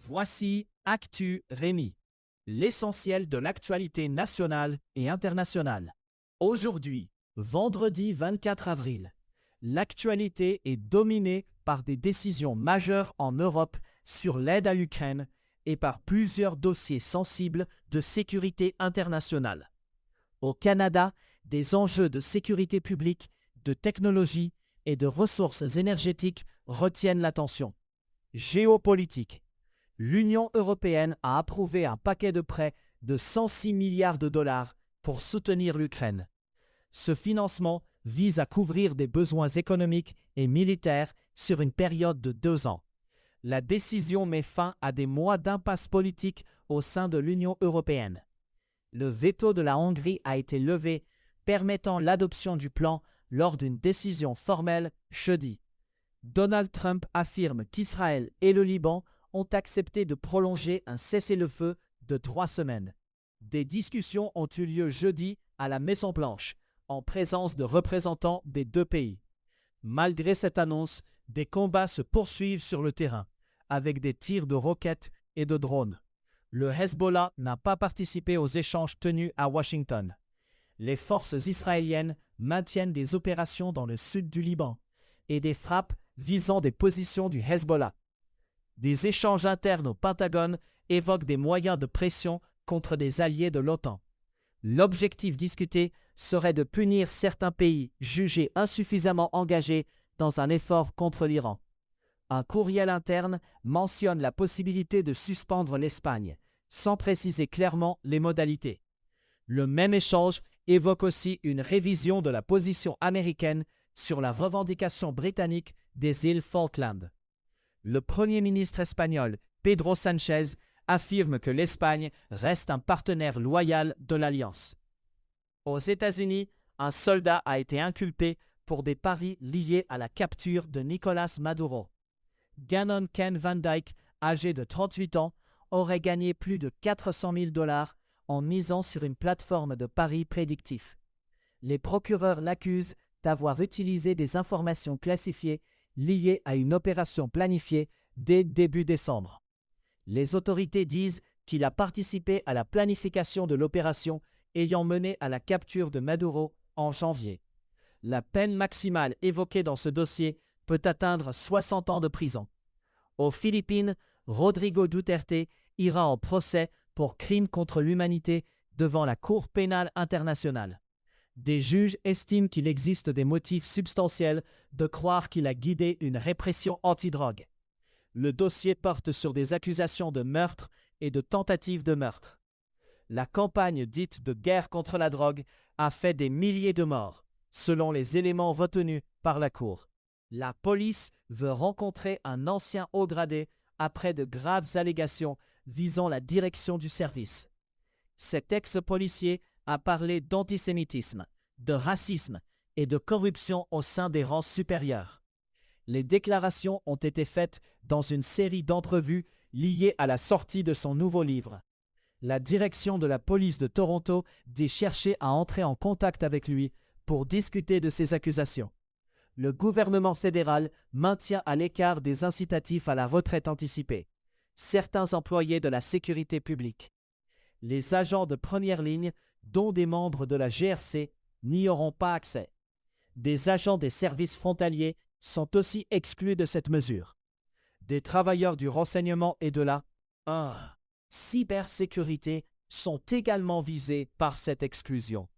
Voici Actu Rémi, l'essentiel de l'actualité nationale et internationale. Aujourd'hui, vendredi 24 avril, l'actualité est dominée par des décisions majeures en Europe sur l'aide à l'Ukraine et par plusieurs dossiers sensibles de sécurité internationale. Au Canada, des enjeux de sécurité publique, de technologie et de ressources énergétiques retiennent l'attention. Géopolitique. L'Union européenne a approuvé un paquet de prêts de 106 milliards de dollars pour soutenir l'Ukraine. Ce financement vise à couvrir des besoins économiques et militaires sur une période de 2 ans. La décision met fin à des mois d'impasse politique au sein de l'Union européenne. Le veto de la Hongrie a été levé, permettant l'adoption du plan lors d'une décision formelle jeudi. Donald Trump affirme qu'Israël et le Liban ont accepté de prolonger un cessez-le-feu de 3 semaines. Des discussions ont eu lieu jeudi à la Maison-Blanche, en présence de représentants des 2 pays. Malgré cette annonce, des combats se poursuivent sur le terrain, avec des tirs de roquettes et de drones. Le Hezbollah n'a pas participé aux échanges tenus à Washington. Les forces israéliennes maintiennent des opérations dans le sud du Liban et des frappes visant des positions du Hezbollah. Des échanges internes au Pentagone évoquent des moyens de pression contre des alliés de l'OTAN. L'objectif discuté serait de punir certains pays jugés insuffisamment engagés dans un effort contre l'Iran. Un courriel interne mentionne la possibilité de suspendre l'Espagne, sans préciser clairement les modalités. Le même échange évoque aussi une révision de la position américaine sur la revendication britannique des îles Falkland. Le Premier ministre espagnol, Pedro Sánchez, affirme que l'Espagne reste un partenaire loyal de l'Alliance. Aux États-Unis, un soldat a été inculpé pour des paris liés à la capture de Nicolás Maduro. Gannon Ken Van Dyke, âgé de 38 ans, aurait gagné plus de 400 000 $ en misant sur une plateforme de paris prédictifs. Les procureurs l'accusent d'avoir utilisé des informations classifiées liées à une opération planifiée dès début décembre. Les autorités disent qu'il a participé à la planification de l'opération ayant mené à la capture de Maduro en janvier. La peine maximale évoquée dans ce dossier peut atteindre 60 ans de prison. Aux Philippines, Rodrigo Duterte ira en procès pour crimes contre l'humanité devant la Cour pénale internationale. Des juges estiment qu'il existe des motifs substantiels de croire qu'il a guidé une répression antidrogue. Le dossier porte sur des accusations de meurtre et de tentative de meurtre. La campagne dite de guerre contre la drogue a fait des milliers de morts, selon les éléments retenus par la Cour. La police veut rencontrer un ancien haut gradé après de graves allégations visant la direction du service. Cet ex-policier a parlé d'antisémitisme, de racisme et de corruption au sein des rangs supérieurs. Les déclarations ont été faites dans une série d'entrevues liées à la sortie de son nouveau livre. La direction de la police de Toronto dit chercher à entrer en contact avec lui pour discuter de ces accusations. Le gouvernement fédéral maintient à l'écart des incitatifs à la retraite anticipée. Certains employés de la sécurité publique. Les agents de première ligne, dont des membres de la GRC, n'y auront pas accès. Des agents des services frontaliers sont aussi exclus de cette mesure. Des travailleurs du renseignement et de la cybersécurité sont également visés par cette exclusion.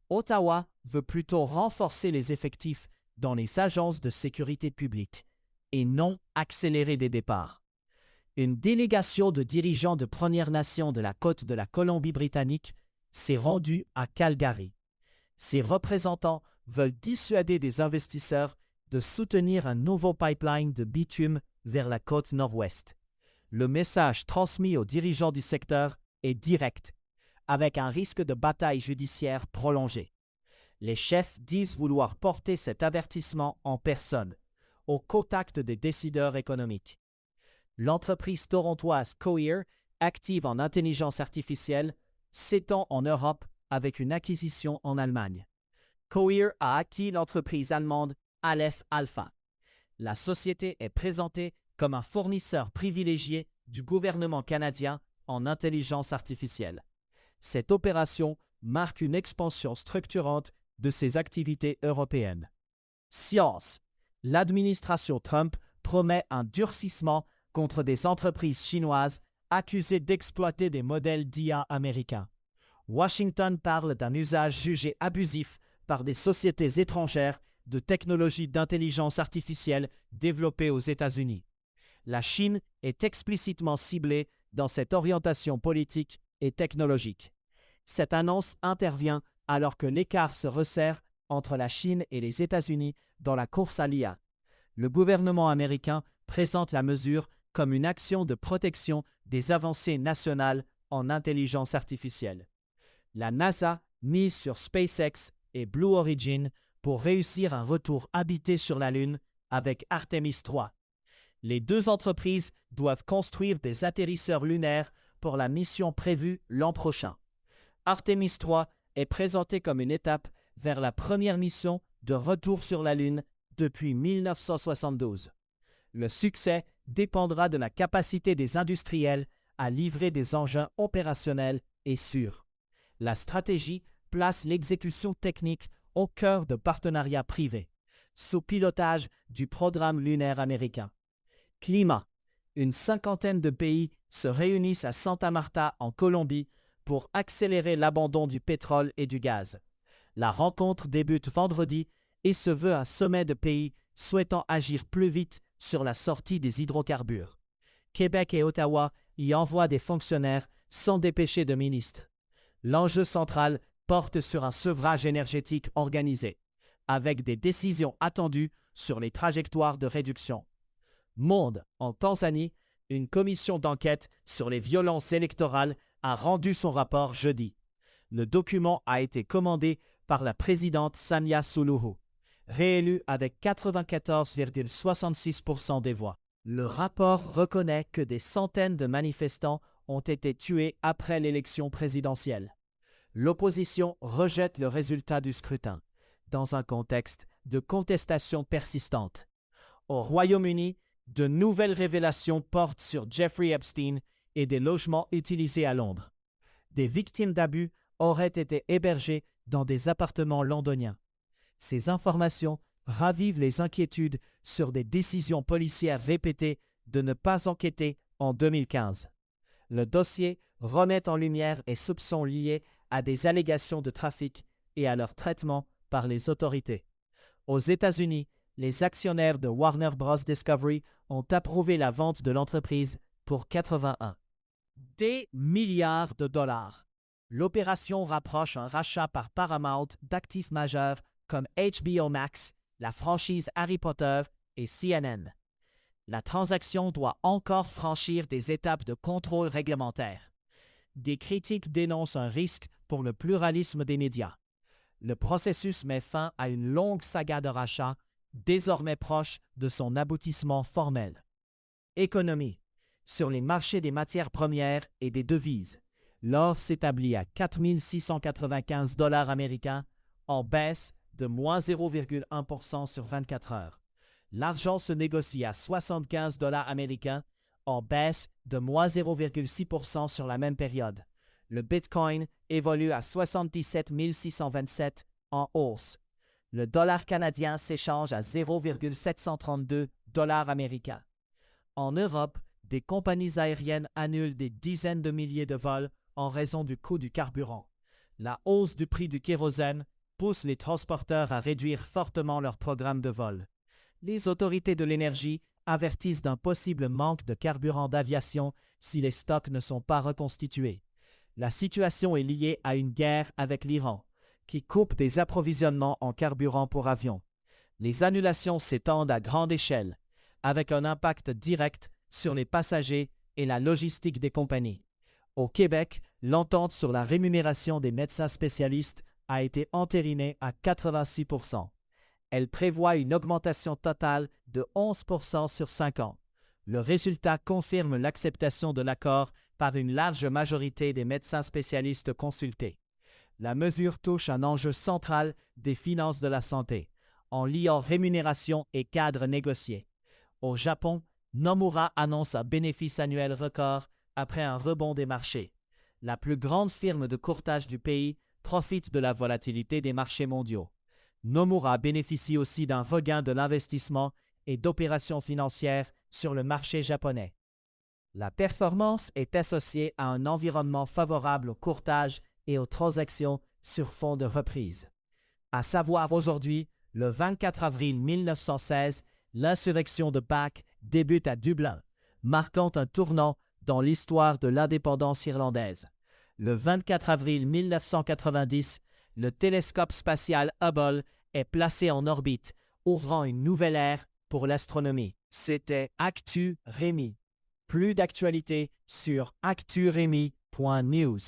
Ottawa veut plutôt renforcer les effectifs dans les agences de sécurité publique et non accélérer des départs. Une délégation de dirigeants de Premières Nations de la côte de la Colombie-Britannique s'est rendue à Calgary. Ces représentants veulent dissuader des investisseurs de soutenir un nouveau pipeline de bitume vers la côte nord-ouest. Le message transmis aux dirigeants du secteur est direct, avec un risque de bataille judiciaire prolongée. Les chefs disent vouloir porter cet avertissement en personne, au contact des décideurs économiques. L'entreprise torontoise Cohere, active en intelligence artificielle, s'étend en Europe avec une acquisition en Allemagne. Cohere a acquis l'entreprise allemande Aleph Alpha. La société est présentée comme un fournisseur privilégié du gouvernement canadien en intelligence artificielle. Cette opération marque une expansion structurante de ses activités européennes. Science. L'administration Trump promet un durcissement contre des entreprises chinoises accusées d'exploiter des modèles d'IA américains. Washington parle d'un usage jugé abusif par des sociétés étrangères de technologies d'intelligence artificielle développées aux États-Unis. La Chine est explicitement ciblée dans cette orientation politique et technologique. Cette annonce intervient alors que l'écart se resserre entre la Chine et les États-Unis dans la course à l'IA. Le gouvernement américain présente la mesure comme une action de protection des avancées nationales en intelligence artificielle. La NASA mise sur SpaceX et Blue Origin pour réussir un retour habité sur la Lune avec Artemis 3. Les deux entreprises doivent construire des atterrisseurs lunaires pour la mission prévue l'an prochain. Artemis 3 est présenté comme une étape vers la première mission de retour sur la Lune depuis 1972. Le succès dépendra de la capacité des industriels à livrer des engins opérationnels et sûrs. La stratégie place l'exécution technique au cœur de partenariats privés, sous pilotage du programme lunaire américain. Climat. Une cinquantaine de pays se réunissent à Santa Marta, en Colombie, pour accélérer l'abandon du pétrole et du gaz. La rencontre débute vendredi et se veut un sommet de pays souhaitant agir plus vite sur la sortie des hydrocarbures. Québec et Ottawa y envoient des fonctionnaires sans dépêcher de ministres. L'enjeu central porte sur un sevrage énergétique organisé, avec des décisions attendues sur les trajectoires de réduction. Monde. En Tanzanie, une commission d'enquête sur les violences électorales a rendu son rapport jeudi. Le document a été commandé par la présidente Samia Suluhu, réélue avec 94,66% des voix. Le rapport reconnaît que des centaines de manifestants ont été tués après l'élection présidentielle. L'opposition rejette le résultat du scrutin, dans un contexte de contestation persistante. Au Royaume-Uni, de nouvelles révélations portent sur Jeffrey Epstein et des logements utilisés à Londres. Des victimes d'abus auraient été hébergées dans des appartements londoniens. Ces informations ravivent les inquiétudes sur des décisions policières répétées de ne pas enquêter en 2015. Le dossier remet en lumière les soupçons liés à des allégations de trafic et à leur traitement par les autorités. Aux États-Unis, les actionnaires de Warner Bros. Discovery ont approuvé la vente de l'entreprise pour 81 milliards de dollars. L'opération rapproche un rachat par Paramount d'actifs majeurs comme HBO Max, la franchise Harry Potter et CNN. La transaction doit encore franchir des étapes de contrôle réglementaire. Des critiques dénoncent un risque pour le pluralisme des médias. Le processus met fin à une longue saga de rachat, désormais proche de son aboutissement formel. Économie. Sur les marchés des matières premières et des devises, l'or s'établit à 4 695 $ américains, en baisse de moins 0,1% sur 24 heures. L'argent se négocie à 75 $ américains, en baisse de moins 0,6% sur la même période. Le Bitcoin évolue à 77 627 en hausse. Le dollar canadien s'échange à 0,732 $ américains. En Europe, des compagnies aériennes annulent des dizaines de milliers de vols en raison du coût du carburant. La hausse du prix du kérosène pousse les transporteurs à réduire fortement leur programme de vol. Les autorités de l'énergie avertissent d'un possible manque de carburant d'aviation si les stocks ne sont pas reconstitués. La situation est liée à une guerre avec l'Iran, qui coupe des approvisionnements en carburant pour avions. Les annulations s'étendent à grande échelle, avec un impact direct sur les passagers et la logistique des compagnies. Au Québec, l'entente sur la rémunération des médecins spécialistes a été entérinée à 86%. Elle prévoit une augmentation totale de 11% sur 5 ans. Le résultat confirme l'acceptation de l'accord par une large majorité des médecins spécialistes consultés. La mesure touche un enjeu central des finances de la santé, en liant rémunération et cadre négocié. Au Japon, Nomura annonce un bénéfice annuel record après un rebond des marchés. La plus grande firme de courtage du pays profite de la volatilité des marchés mondiaux. Nomura bénéficie aussi d'un regain de l'investissement et d'opérations financières sur le marché japonais. La performance est associée à un environnement favorable au courtage et aux transactions sur fond de reprise. À savoir aujourd'hui, le 24 avril 1916, l'insurrection de Pâques débute à Dublin, marquant un tournant dans l'histoire de l'indépendance irlandaise. Le 24 avril 1990, le télescope spatial Hubble est placé en orbite, ouvrant une nouvelle ère pour l'astronomie. C'était Actu Rémi. Plus d'actualités sur acturemi.news.